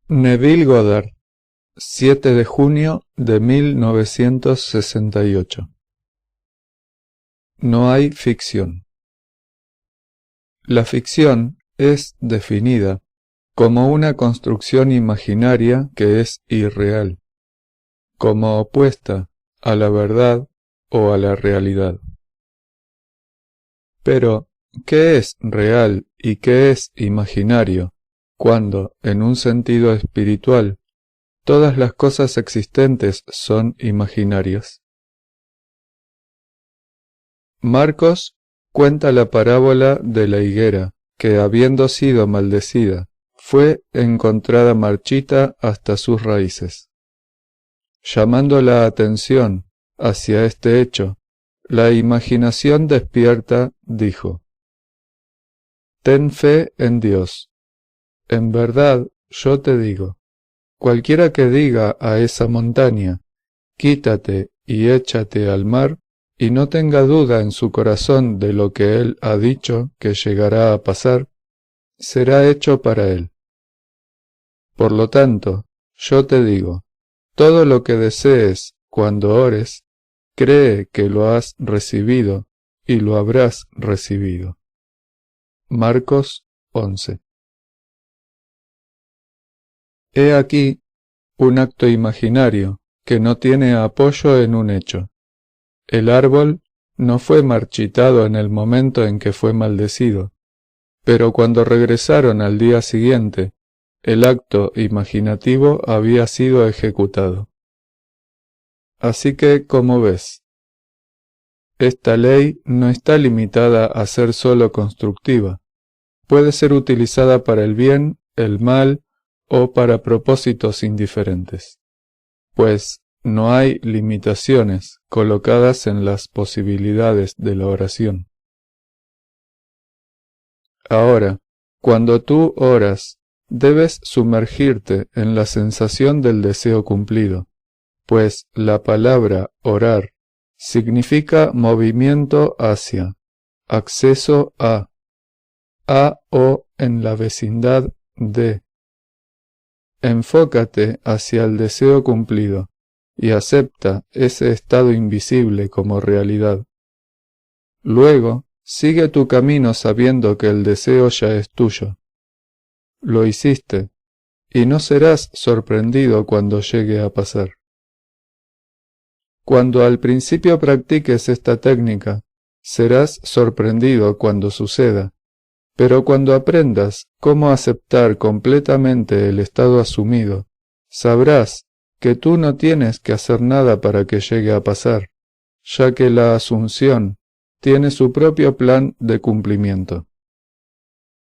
Neville Goddard, 7 de junio de 1968. No hay ficción. La ficción es definida como una construcción imaginaria que es irreal, como opuesta a la verdad o a la realidad. Pero, ¿qué es real y qué es imaginario cuando, en un sentido espiritual, todas las cosas existentes son imaginarias? Marcos cuenta la parábola de la higuera, que habiendo sido maldecida, fue encontrada marchita hasta sus raíces. Llamando la atención hacia este hecho, la imaginación despierta dijo: «Ten fe en Dios. En verdad, yo te digo, cualquiera que diga a esa montaña, quítate y échate al mar, y no tenga duda en su corazón de lo que él ha dicho que llegará a pasar, será hecho para él. Por lo tanto, yo te digo, todo lo que desees cuando ores, cree que lo has recibido y lo habrás recibido». Marcos 11. He aquí un acto imaginario que no tiene apoyo en un hecho. El árbol no fue marchitado en el momento en que fue maldecido, pero cuando regresaron al día siguiente, el acto imaginativo había sido ejecutado. Así que, como ves, esta ley no está limitada a ser solo constructiva. Puede ser utilizada para el bien, el mal o para propósitos indiferentes, pues no hay limitaciones colocadas en las posibilidades de la oración. Ahora, cuando tú oras, debes sumergirte en la sensación del deseo cumplido, pues la palabra orar significa movimiento hacia, acceso a o en la vecindad de. Enfócate hacia el deseo cumplido y acepta ese estado invisible como realidad. Luego, sigue tu camino sabiendo que el deseo ya es tuyo. Lo hiciste, y no serás sorprendido cuando llegue a pasar. Cuando al principio practiques esta técnica, serás sorprendido cuando suceda, pero cuando aprendas cómo aceptar completamente el estado asumido, sabrás que tú no tienes que hacer nada para que llegue a pasar, ya que la asunción tiene su propio plan de cumplimiento.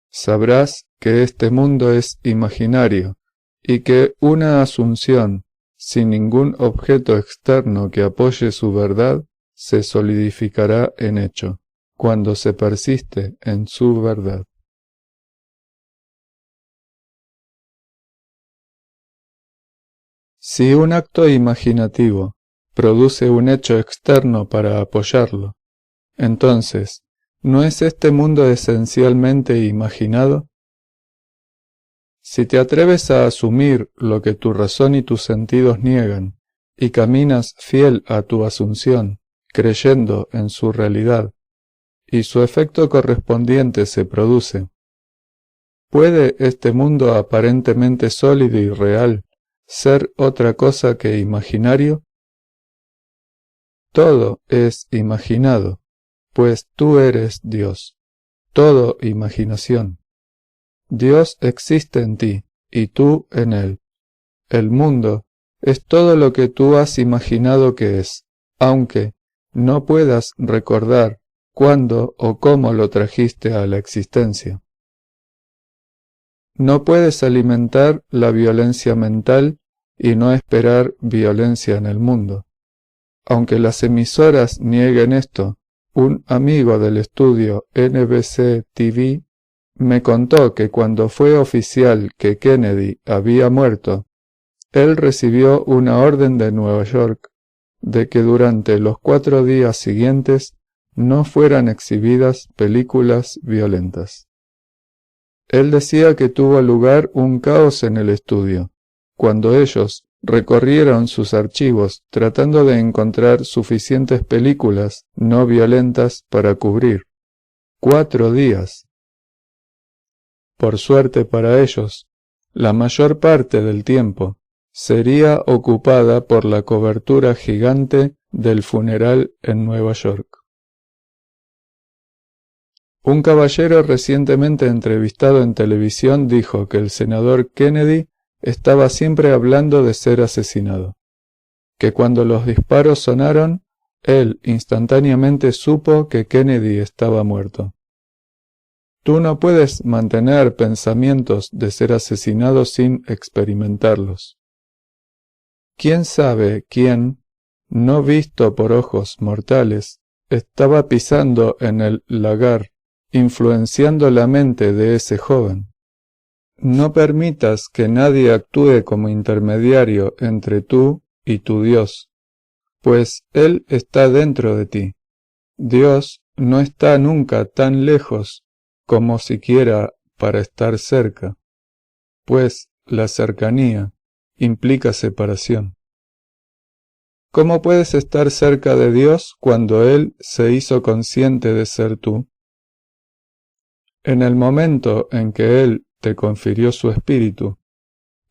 Sabrás que este mundo es imaginario y que una asunción sin ningún objeto externo que apoye su verdad se solidificará en hecho, cuando se persiste en su verdad. Si un acto imaginativo produce un hecho externo para apoyarlo, entonces, ¿no es este mundo esencialmente imaginado? Si te atreves a asumir lo que tu razón y tus sentidos niegan, y caminas fiel a tu asunción, creyendo en su realidad, y su efecto correspondiente se produce, ¿puede este mundo aparentemente sólido y real ser otra cosa que imaginario? Todo es imaginado, pues tú eres Dios, todo imaginación. Dios existe en ti, y tú en él. El mundo es todo lo que tú has imaginado que es, aunque no puedas recordar cuándo o cómo lo trajiste a la existencia. No puedes alimentar la violencia mental y no esperar violencia en el mundo. Aunque las emisoras nieguen esto, un amigo del estudio NBC TV me contó que cuando fue oficial que Kennedy había muerto, él recibió una orden de Nueva York de que durante los 4 días siguientes no fueran exhibidas películas violentas. Él decía que tuvo lugar un caos en el estudio, cuando ellos recorrieron sus archivos tratando de encontrar suficientes películas no violentas para cubrir. 4 días. Por suerte para ellos, la mayor parte del tiempo sería ocupada por la cobertura gigante del funeral en Nueva York. Un caballero recientemente entrevistado en televisión dijo que el senador Kennedy estaba siempre hablando de ser asesinado, que cuando los disparos sonaron, él instantáneamente supo que Kennedy estaba muerto. Tú no puedes mantener pensamientos de ser asesinado sin experimentarlos. ¿Quién sabe quién, no visto por ojos mortales, estaba pisando en el lagar, influenciando la mente de ese joven? No permitas que nadie actúe como intermediario entre tú y tu Dios, pues Él está dentro de ti. Dios no está nunca tan lejos como siquiera para estar cerca, pues la cercanía implica separación. ¿Cómo puedes estar cerca de Dios cuando Él se hizo consciente de ser tú? En el momento en que Él te confirió su espíritu,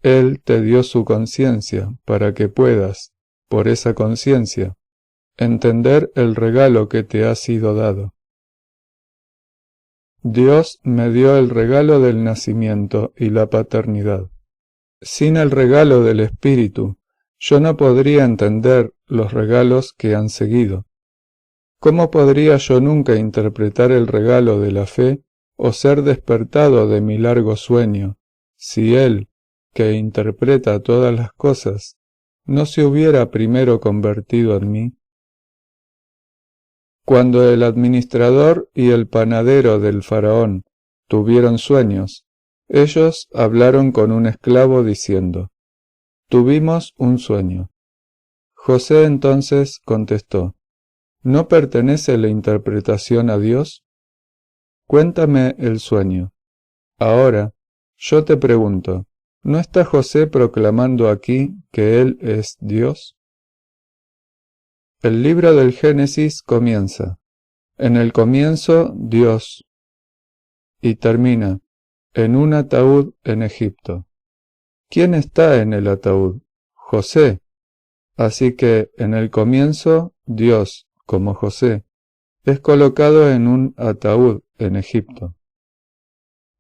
Él te dio su conciencia para que puedas, por esa conciencia, entender el regalo que te ha sido dado. Dios me dio el regalo del nacimiento y la paternidad. Sin el regalo del Espíritu, yo no podría entender los regalos que han seguido. ¿Cómo podría yo nunca interpretar el regalo de la fe o ser despertado de mi largo sueño, si Él, que interpreta todas las cosas, no se hubiera primero convertido en mí? Cuando el administrador y el panadero del faraón tuvieron sueños, ellos hablaron con un esclavo diciendo: «Tuvimos un sueño». José entonces contestó: ¿No pertenece la interpretación a Dios? Cuéntame el sueño. Ahora, yo te pregunto, ¿no está José proclamando aquí que Él es Dios? El libro del Génesis comienza: en el comienzo Dios, y termina: en un ataúd en Egipto. ¿Quién está en el ataúd? José. Así que en el comienzo Dios, como José, es colocado en un ataúd en Egipto.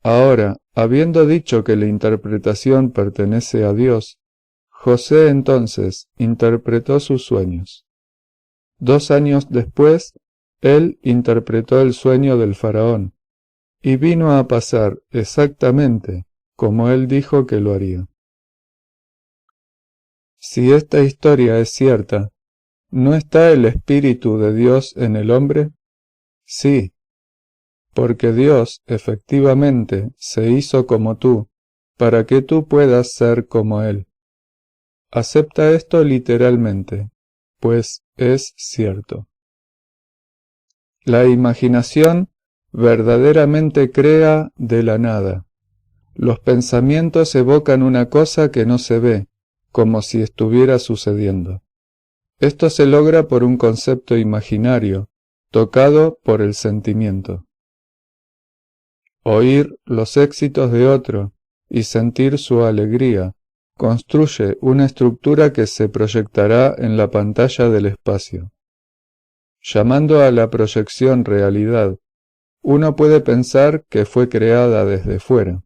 Ahora, habiendo dicho que la interpretación pertenece a Dios, José entonces interpretó sus sueños. 2 años después, él interpretó el sueño del faraón, y vino a pasar exactamente como él dijo que lo haría. Si esta historia es cierta, ¿no está el Espíritu de Dios en el hombre? Sí, porque Dios efectivamente se hizo como tú, para que tú puedas ser como Él. Acepta esto literalmente, pues es cierto. La imaginación verdaderamente crea de la nada. Los pensamientos evocan una cosa que no se ve, como si estuviera sucediendo. Esto se logra por un concepto imaginario, tocado por el sentimiento. Oír los éxitos de otro y sentir su alegría construye una estructura que se proyectará en la pantalla del espacio. Llamando a la proyección realidad, uno puede pensar que fue creada desde fuera.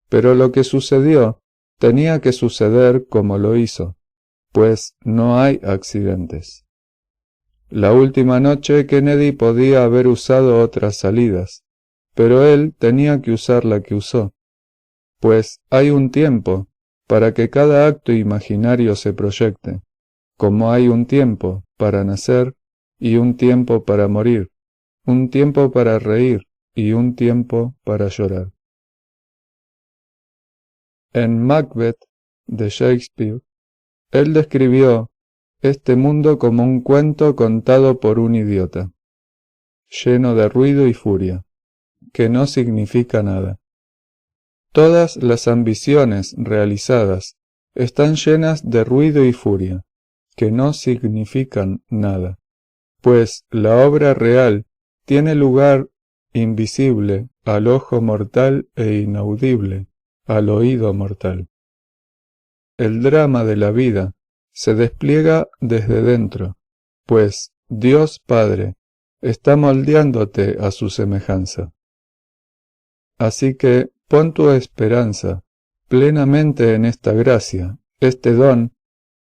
Pero lo que sucedió tenía que suceder como lo hizo, pues no hay accidentes. La última noche Kennedy podía haber usado otras salidas, pero él tenía que usar la que usó, pues hay un tiempo para que cada acto imaginario se proyecte, como hay un tiempo para nacer y un tiempo para morir, un tiempo para reír y un tiempo para llorar. En Macbeth, de Shakespeare, él describió este mundo como un cuento contado por un idiota, lleno de ruido y furia, que no significa nada. Todas las ambiciones realizadas están llenas de ruido y furia, que no significan nada, pues la obra real tiene lugar invisible al ojo mortal e inaudible al oído mortal. El drama de la vida se despliega desde dentro, pues Dios Padre está moldeándote a su semejanza. Así que pon tu esperanza plenamente en esta gracia, este don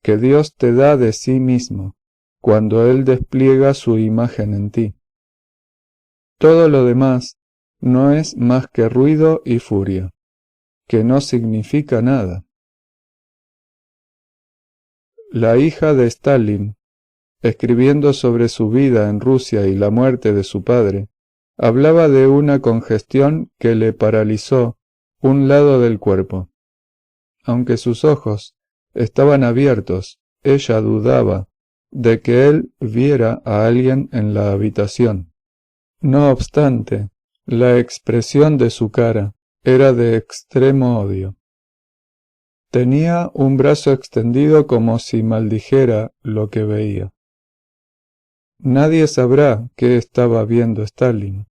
que Dios te da de sí mismo, cuando Él despliega su imagen en ti. Todo lo demás no es más que ruido y furia, que no significa nada. La hija de Stalin, escribiendo sobre su vida en Rusia y la muerte de su padre, hablaba de una congestión que le paralizó un lado del cuerpo. Aunque sus ojos estaban abiertos, ella dudaba de que él viera a alguien en la habitación. No obstante, la expresión de su cara era de extremo odio. Tenía un brazo extendido como si maldijera lo que veía. Nadie sabrá qué estaba viendo Stalin.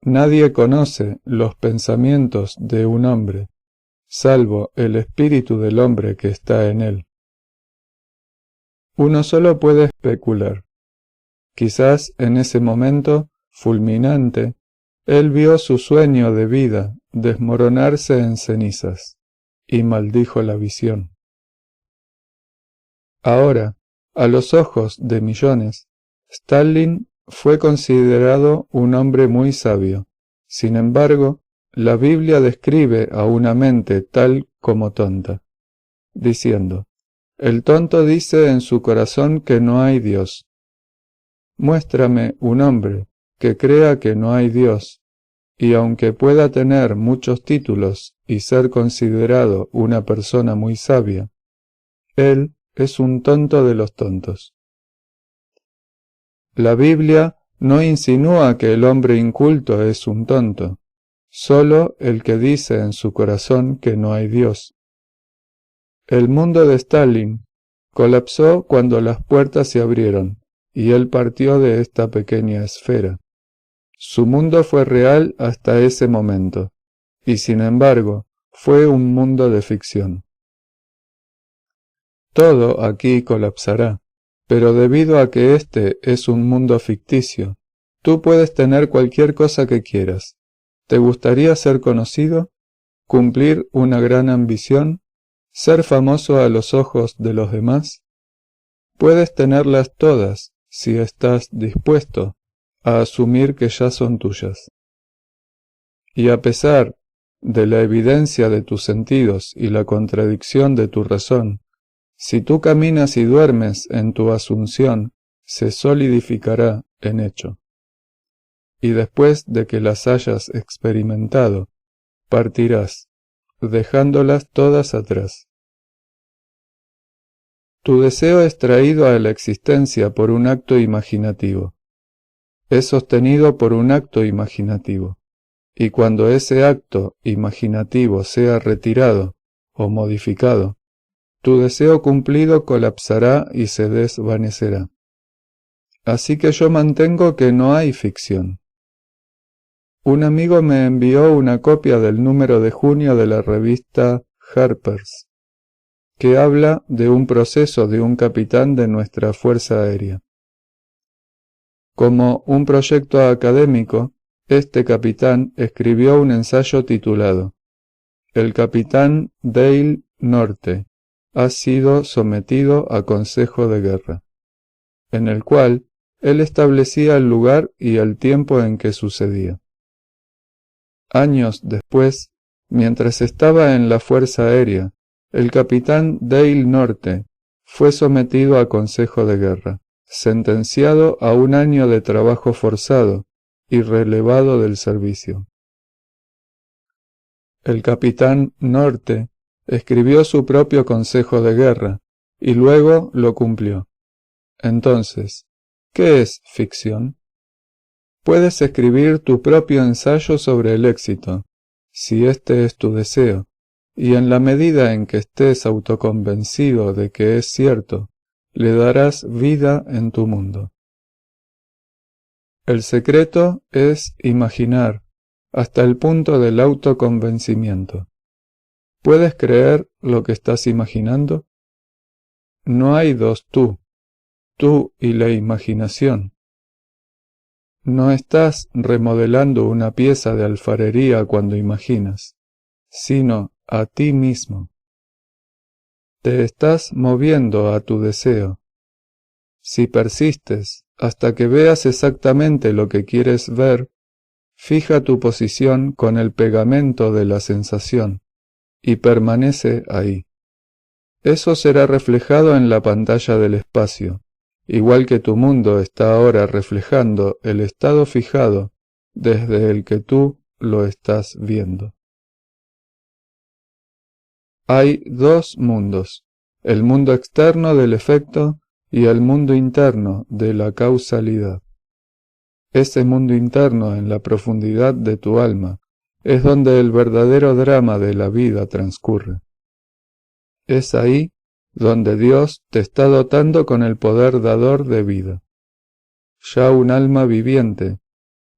Nadie conoce los pensamientos de un hombre, salvo el espíritu del hombre que está en él. Uno solo puede especular. Quizás en ese momento fulminante, él vio su sueño de vida desmoronarse en cenizas, y maldijo la visión. Ahora, a los ojos de millones, Stalin fue considerado un hombre muy sabio. Sin embargo, la Biblia describe a una mente tal como tonta, diciendo: el tonto dice en su corazón que no hay Dios. Muéstrame un hombre que crea que no hay Dios, y aunque pueda tener muchos títulos y ser considerado una persona muy sabia, él es un tonto de los tontos. La Biblia no insinúa que el hombre inculto es un tonto, solo el que dice en su corazón que no hay Dios. El mundo de Stalin colapsó cuando las puertas se abrieron y él partió de esta pequeña esfera. Su mundo fue real hasta ese momento, y sin embargo fue un mundo de ficción. Todo aquí colapsará, pero debido a que este es un mundo ficticio, tú puedes tener cualquier cosa que quieras. ¿Te gustaría ser conocido? ¿Cumplir una gran ambición? ¿Ser famoso a los ojos de los demás? Puedes tenerlas todas si estás dispuesto a asumir que ya son tuyas. Y a pesar de la evidencia de tus sentidos y la contradicción de tu razón, si tú caminas y duermes en tu asunción, se solidificará en hecho. Y después de que las hayas experimentado, partirás, dejándolas todas atrás. Tu deseo es traído a la existencia por un acto imaginativo. Es sostenido por un acto imaginativo. Y cuando ese acto imaginativo sea retirado o modificado, tu deseo cumplido colapsará y se desvanecerá. Así que yo mantengo que no hay ficción. Un amigo me envió una copia del número de junio de la revista Harper's, que habla de un proceso de un capitán de nuestra Fuerza Aérea. Como un proyecto académico, este capitán escribió un ensayo titulado «El capitán Dale Norte ha sido sometido a consejo de guerra», en el cual él establecía el lugar y el tiempo en que sucedía. Años después, mientras estaba en la Fuerza Aérea, el capitán Dale Norte fue sometido a consejo de guerra, sentenciado a 1 año de trabajo forzado y relevado del servicio. El capitán Norte escribió su propio consejo de guerra y luego lo cumplió. Entonces, ¿qué es ficción? Puedes escribir tu propio ensayo sobre el éxito, si este es tu deseo, y en la medida en que estés autoconvencido de que es cierto, le darás vida en tu mundo. El secreto es imaginar hasta el punto del autoconvencimiento. ¿Puedes creer lo que estás imaginando? No hay dos tú y la imaginación. No estás remodelando una pieza de alfarería cuando imaginas, sino a ti mismo. Te estás moviendo a tu deseo. Si persistes hasta que veas exactamente lo que quieres ver, fija tu posición con el pegamento de la sensación y permanece ahí. Eso será reflejado en la pantalla del espacio, igual que tu mundo está ahora reflejando el estado fijado desde el que tú lo estás viendo. Hay dos mundos, el mundo externo del efecto y el mundo interno de la causalidad. Ese mundo interno en la profundidad de tu alma es donde el verdadero drama de la vida transcurre. Es ahí donde Dios te está dotando con el poder dador de vida. Ya un alma viviente,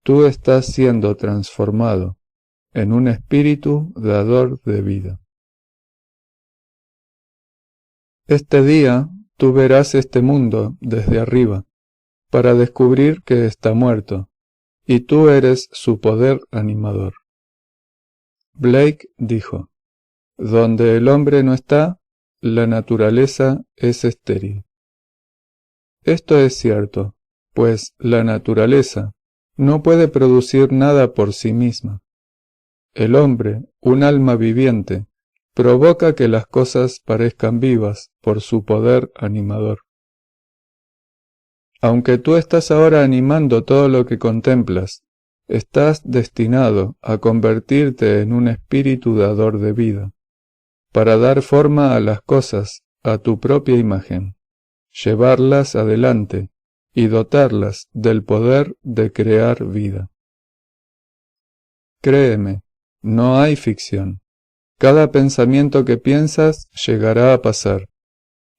tú estás siendo transformado en un espíritu dador de vida. Este día tú verás este mundo desde arriba, para descubrir que está muerto, y tú eres su poder animador. Blake dijo, donde el hombre no está, la naturaleza es estéril. Esto es cierto, pues la naturaleza no puede producir nada por sí misma. El hombre, un alma viviente, provoca que las cosas parezcan vivas por su poder animador. Aunque tú estás ahora animando todo lo que contemplas, estás destinado a convertirte en un espíritu dador de vida, para dar forma a las cosas a tu propia imagen, llevarlas adelante y dotarlas del poder de crear vida. Créeme, no hay ficción. Cada pensamiento que piensas llegará a pasar.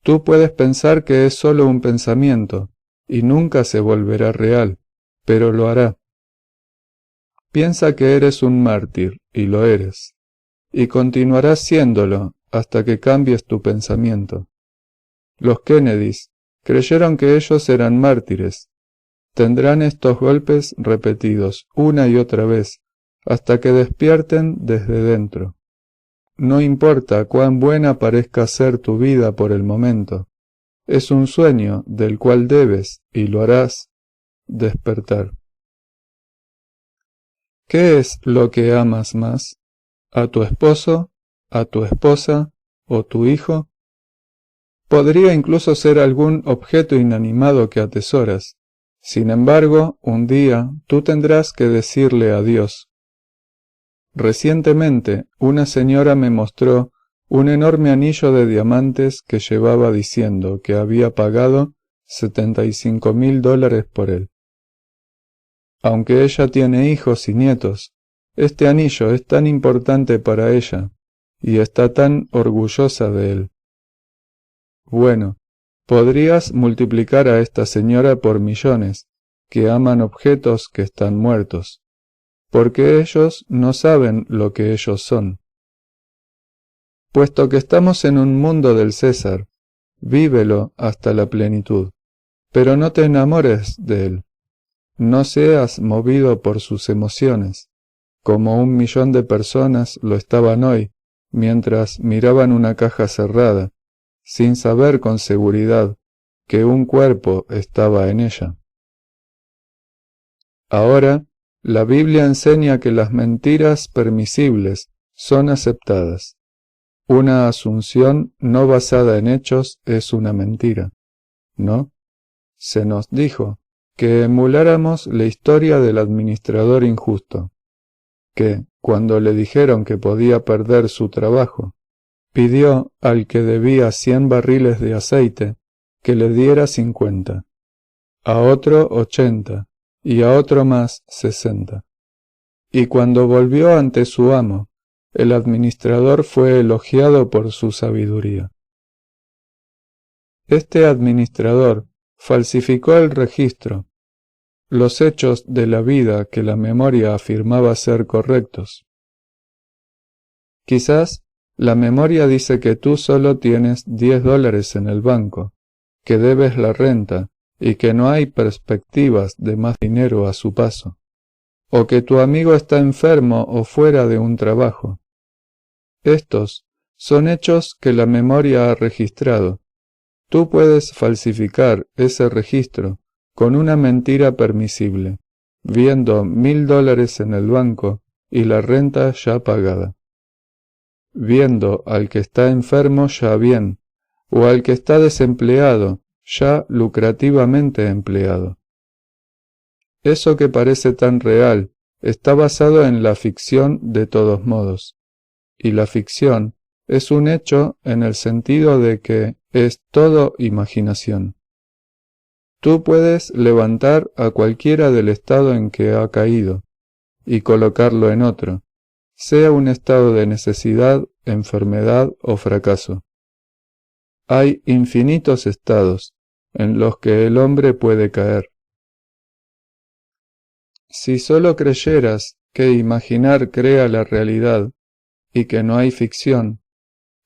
Tú puedes pensar que es solo un pensamiento, y nunca se volverá real, pero lo hará. Piensa que eres un mártir, y lo eres, y continuarás siéndolo hasta que cambies tu pensamiento. Los Kennedys creyeron que ellos eran mártires. Tendrán estos golpes repetidos una y otra vez, hasta que despierten desde dentro. No importa cuán buena parezca ser tu vida por el momento, es un sueño del cual debes, y lo harás, despertar. ¿Qué es lo que amas más? ¿A tu esposo, a tu esposa o tu hijo? Podría incluso ser algún objeto inanimado que atesoras. Sin embargo, un día tú tendrás que decirle adiós. Recientemente, una señora me mostró un enorme anillo de diamantes que llevaba diciendo que había pagado $75,000 por él. Aunque ella tiene hijos y nietos, este anillo es tan importante para ella y está tan orgullosa de él. Bueno, podrías multiplicar a esta señora por millones que aman objetos que están muertos, porque ellos no saben lo que ellos son. Puesto que estamos en un mundo del César, vívelo hasta la plenitud, pero no te enamores de él. No seas movido por sus emociones, como 1.000.000 de personas lo estaban hoy, mientras miraban una caja cerrada, sin saber con seguridad que un cuerpo estaba en ella. Ahora, la Biblia enseña que las mentiras permisibles son aceptadas. Una asunción no basada en hechos es una mentira, ¿no? Se nos dijo que emuláramos la historia del administrador injusto, que, cuando le dijeron que podía perder su trabajo, pidió al que debía 100 barriles de aceite que le diera 50, a otro 80 y a otro más 60. Y cuando volvió ante su amo, el administrador fue elogiado por su sabiduría. Este administrador falsificó el registro, los hechos de la vida que la memoria afirmaba ser correctos. Quizás la memoria dice que tú solo tienes $10 en el banco, que debes la renta y que no hay perspectivas de más dinero a su paso, o que tu amigo está enfermo o fuera de un trabajo. Estos son hechos que la memoria ha registrado. Tú puedes falsificar ese registro con una mentira permisible, viendo $1000 en el banco y la renta ya pagada. Viendo al que está enfermo ya bien, o al que está desempleado ya lucrativamente empleado. Eso que parece tan real está basado en la ficción de todos modos, y la ficción es un hecho en el sentido de que es todo imaginación. Tú puedes levantar a cualquiera del estado en que ha caído y colocarlo en otro, sea un estado de necesidad, enfermedad o fracaso. Hay infinitos estados en los que el hombre puede caer. Si solo creyeras que imaginar crea la realidad y que no hay ficción,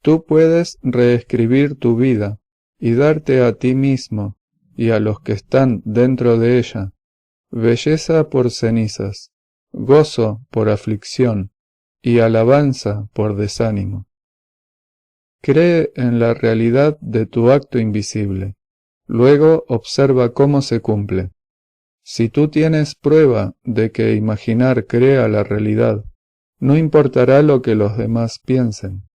tú puedes reescribir tu vida y darte a ti mismo y a los que están dentro de ella belleza por cenizas, gozo por aflicción y alabanza por desánimo. Cree en la realidad de tu acto invisible, luego observa cómo se cumple. Si tú tienes prueba de que imaginar crea la realidad, no importará lo que los demás piensen.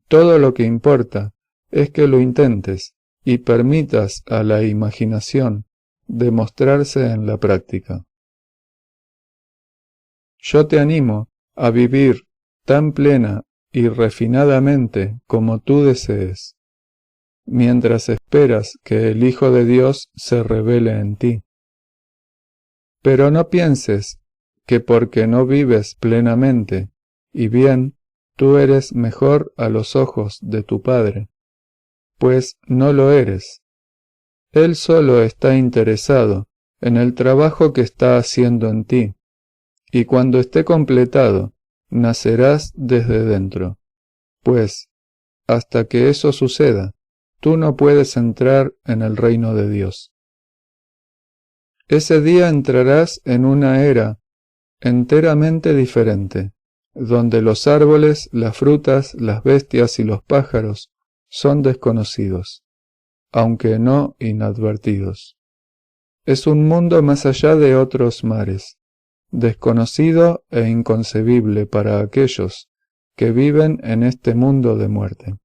Todo lo que importa es que lo intentes y permitas a la imaginación demostrarse en la práctica. Yo te animo a vivir tan plena y refinadamente como tú desees, mientras esperas que el Hijo de Dios se revele en ti. Pero no pienses que porque no vives plenamente y bien, tú eres mejor a los ojos de tu Padre, pues no lo eres. Él solo está interesado en el trabajo que está haciendo en ti, y cuando esté completado, nacerás desde dentro, pues, hasta que eso suceda, tú no puedes entrar en el reino de Dios. Ese día entrarás en una era enteramente diferente, donde los árboles, las frutas, las bestias y los pájaros son desconocidos, aunque no inadvertidos. Es un mundo más allá de otros mares, desconocido e inconcebible para aquellos que viven en este mundo de muerte.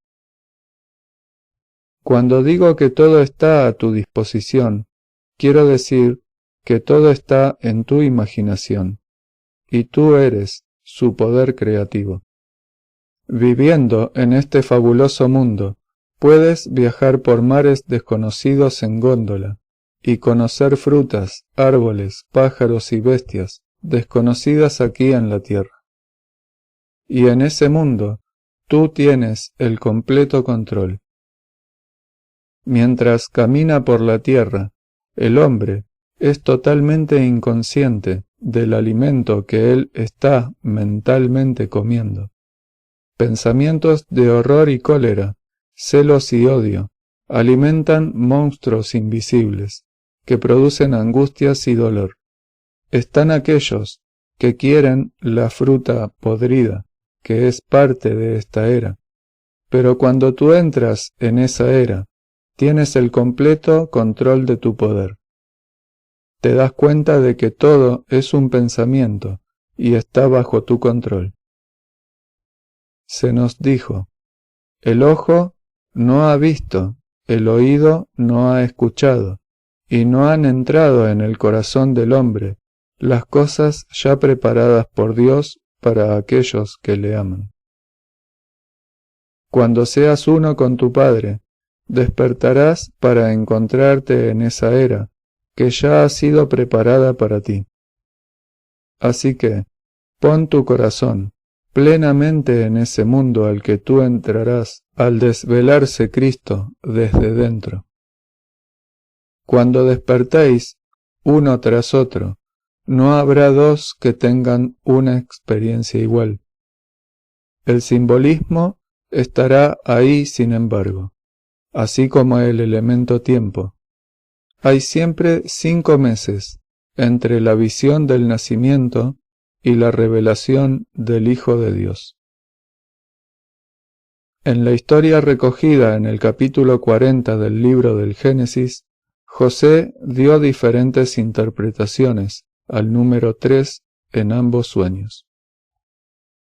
Cuando digo que todo está a tu disposición, quiero decir que todo está en tu imaginación, y tú eres su poder creativo. Viviendo en este fabuloso mundo, puedes viajar por mares desconocidos en góndola, y conocer frutas, árboles, pájaros y bestias desconocidas aquí en la tierra. Y en ese mundo, tú tienes el completo control. Mientras camina por la tierra, el hombre es totalmente inconsciente del alimento que él está mentalmente comiendo. Pensamientos de horror y cólera, celos y odio, alimentan monstruos invisibles, que producen angustias y dolor. Están aquellos que quieren la fruta podrida, que es parte de esta era. Pero cuando tú entras en esa era, tienes el completo control de tu poder. Te das cuenta de que todo es un pensamiento y está bajo tu control. Se nos dijo, el ojo no ha visto, el oído no ha escuchado, y no han entrado en el corazón del hombre las cosas ya preparadas por Dios para aquellos que le aman. Cuando seas uno con tu Padre, despertarás para encontrarte en esa era que ya ha sido preparada para ti. Así que, Pon tu corazón plenamente en ese mundo al que tú entrarás al desvelarse Cristo desde dentro. Cuando despertéis uno tras otro, no habrá dos que tengan una experiencia igual. El simbolismo estará ahí sin embargo, así como el elemento tiempo. Hay siempre 5 meses entre la visión del nacimiento y la revelación del Hijo de Dios. En la historia recogida en el capítulo 40 del libro del Génesis, José dio diferentes interpretaciones al número 3 en ambos sueños.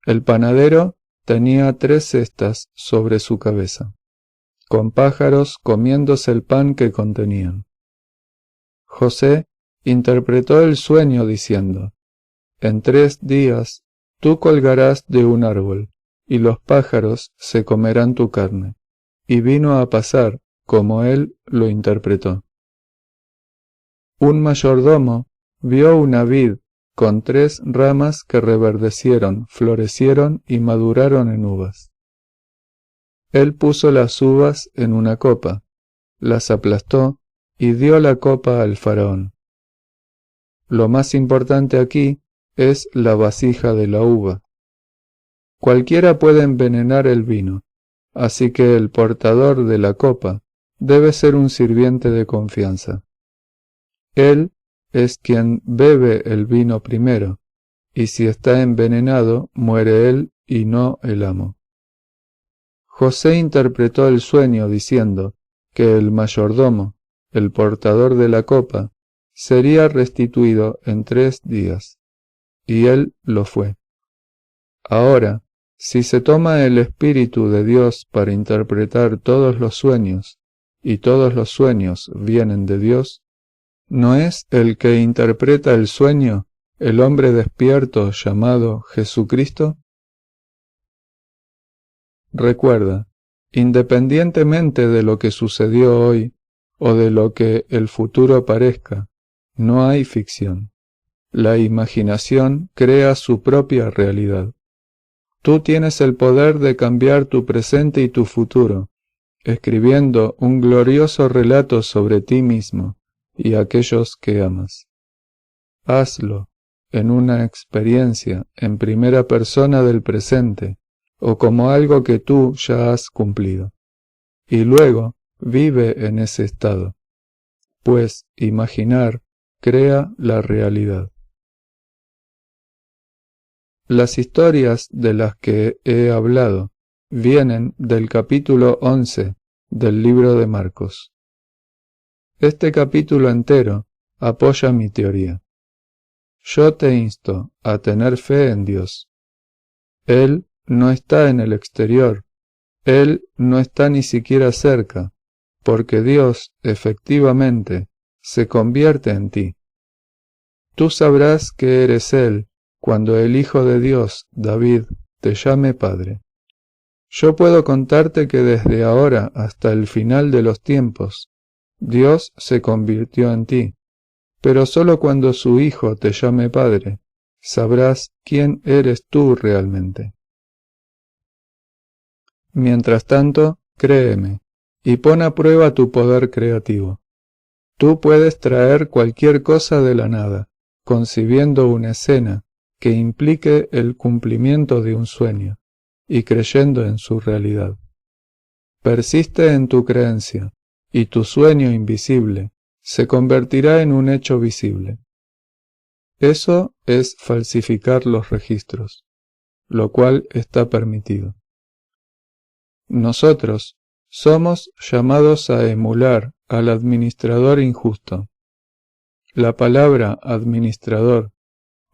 El panadero tenía 3 cestas sobre su cabeza, con pájaros comiéndose el pan que contenían. José interpretó el sueño diciendo: en 3 días tú colgarás de un árbol, y los pájaros se comerán tu carne. Y vino a pasar como él lo interpretó. Un mayordomo vio una vid con 3 ramas que reverdecieron, florecieron y maduraron en uvas. Él puso las uvas en una copa, las aplastó y dio la copa al faraón. Lo más importante aquí es la vasija de la uva. Cualquiera puede envenenar el vino, así que el portador de la copa debe ser un sirviente de confianza. Él es quien bebe el vino primero, y si está envenenado, muere él y no el amo. José interpretó el sueño diciendo que el mayordomo, el portador de la copa, sería restituido en 3 días, y él lo fue. Ahora, si se toma el Espíritu de Dios para interpretar todos los sueños, y todos los sueños vienen de Dios, ¿no es el que interpreta el sueño el hombre despierto llamado Jesucristo? Recuerda, independientemente de lo que sucedió hoy, o de lo que el futuro parezca, no hay ficción. La imaginación crea su propia realidad. Tú tienes el poder de cambiar tu presente y tu futuro, escribiendo un glorioso relato sobre ti mismo y aquellos que amas. Hazlo en una experiencia en primera persona del presente, o como algo que tú ya has cumplido. Y luego vive en ese estado, pues imaginar crea la realidad. Las historias de las que he hablado vienen del capítulo 11 del libro de Marcos. Este capítulo entero apoya mi teoría. Yo te insto a tener fe en Dios. Él no está en el exterior, Él no está ni siquiera cerca, porque Dios, efectivamente, se convierte en ti. Tú sabrás que eres Él cuando el Hijo de Dios, David, te llame Padre. Yo puedo contarte que desde ahora hasta el final de los tiempos, Dios se convirtió en ti, pero solo cuando su Hijo te llame Padre, sabrás quién eres tú realmente. Mientras tanto, créeme, y pon a prueba tu poder creativo. Tú puedes traer cualquier cosa de la nada, concibiendo una escena que implique el cumplimiento de un sueño, y creyendo en su realidad. Persiste en tu creencia, y tu sueño invisible se convertirá en un hecho visible. Eso es falsificar los registros, lo cual está permitido. Nosotros somos llamados a emular al administrador injusto. La palabra administrador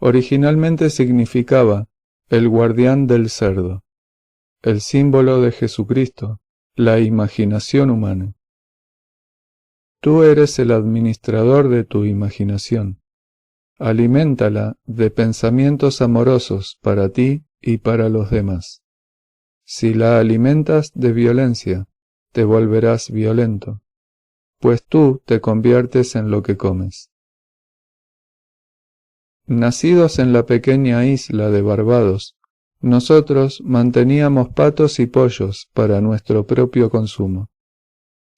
originalmente significaba el guardián del cerdo, el símbolo de Jesucristo, la imaginación humana. Tú eres el administrador de tu imaginación. Aliméntala de pensamientos amorosos para ti y para los demás. Si la alimentas de violencia, te volverás violento, pues tú te conviertes en lo que comes. Nacidos en la pequeña isla de Barbados, nosotros manteníamos patos y pollos para nuestro propio consumo.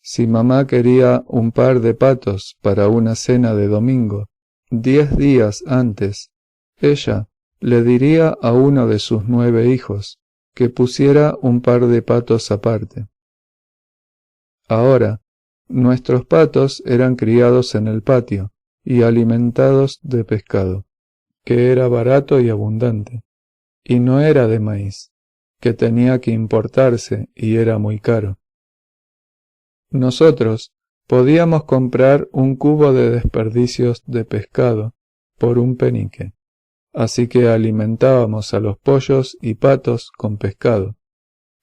Si mamá quería un par de patos para una cena de domingo, 10 días antes, ella le diría a uno de sus 9 hijos que pusiera un par de patos aparte. Ahora, nuestros patos eran criados en el patio y alimentados de pescado, que era barato y abundante, y no era de maíz, que tenía que importarse y era muy caro. Nosotros podíamos comprar un cubo de desperdicios de pescado por un penique, así que alimentábamos a los pollos y patos con pescado.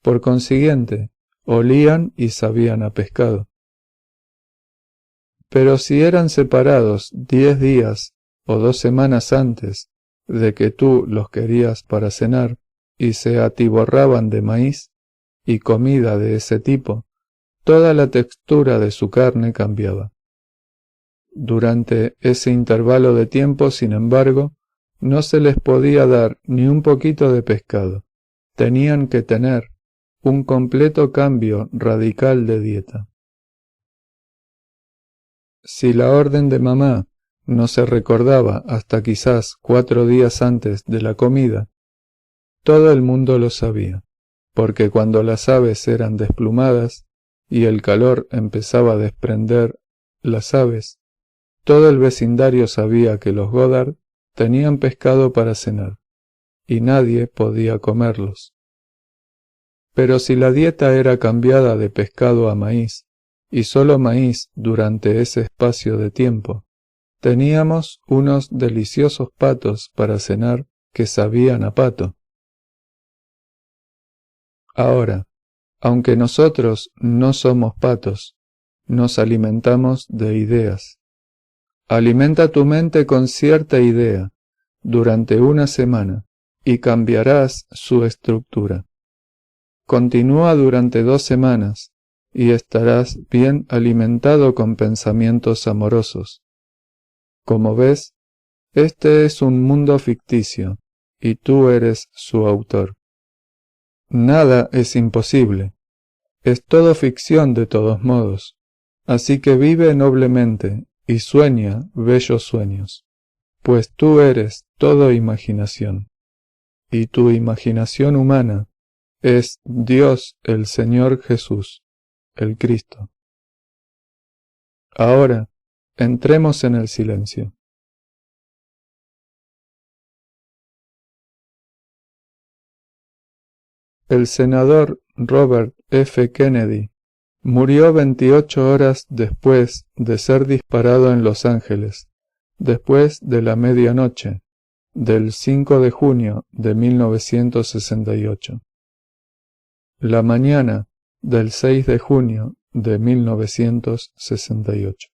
Por consiguiente, olían y sabían a pescado. Pero si eran separados 10 días o 2 semanas antes de que tú los querías para cenar y se atiborraban de maíz y comida de ese tipo, toda la textura de su carne cambiaba. Durante ese intervalo de tiempo, sin embargo, no se les podía dar ni un poquito de pescado. Tenían que tener un completo cambio radical de dieta. Si la orden de mamá no se recordaba hasta quizás 4 días antes de la comida, todo el mundo lo sabía, porque cuando las aves eran desplumadas y el calor empezaba a desprender las aves, todo el vecindario sabía que los Goddard tenían pescado para cenar, y nadie podía comerlos. Pero si la dieta era cambiada de pescado a maíz, y solo maíz durante ese espacio de tiempo, teníamos unos deliciosos patos para cenar que sabían a pato. Ahora, aunque nosotros no somos patos, nos alimentamos de ideas. Alimenta tu mente con cierta idea durante una semana y cambiarás su estructura. Continúa durante 2 semanas y estarás bien alimentado con pensamientos amorosos. Como ves, este es un mundo ficticio y tú eres su autor. Nada es imposible. Es todo ficción de todos modos. Así que vive noblemente y sueña bellos sueños, pues tú eres todo imaginación, y tu imaginación humana es Dios el Señor Jesús, el Cristo. Ahora, entremos en el silencio. El senador Robert F. Kennedy murió 28 horas después de ser disparado en Los Ángeles, después de la medianoche del 5 de junio de 1968. La mañana del 6 de junio de 1968.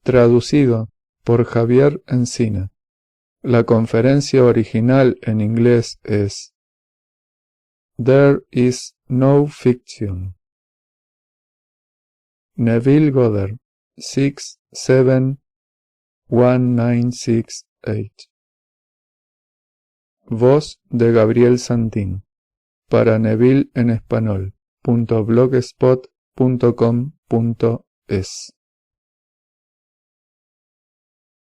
Traducido por Javier Encina. La conferencia original en inglés es There is no fiction. Neville Goddard, 6719668. Voz de Gabriel Santín. Para Neville en Español. .blogspot.com.es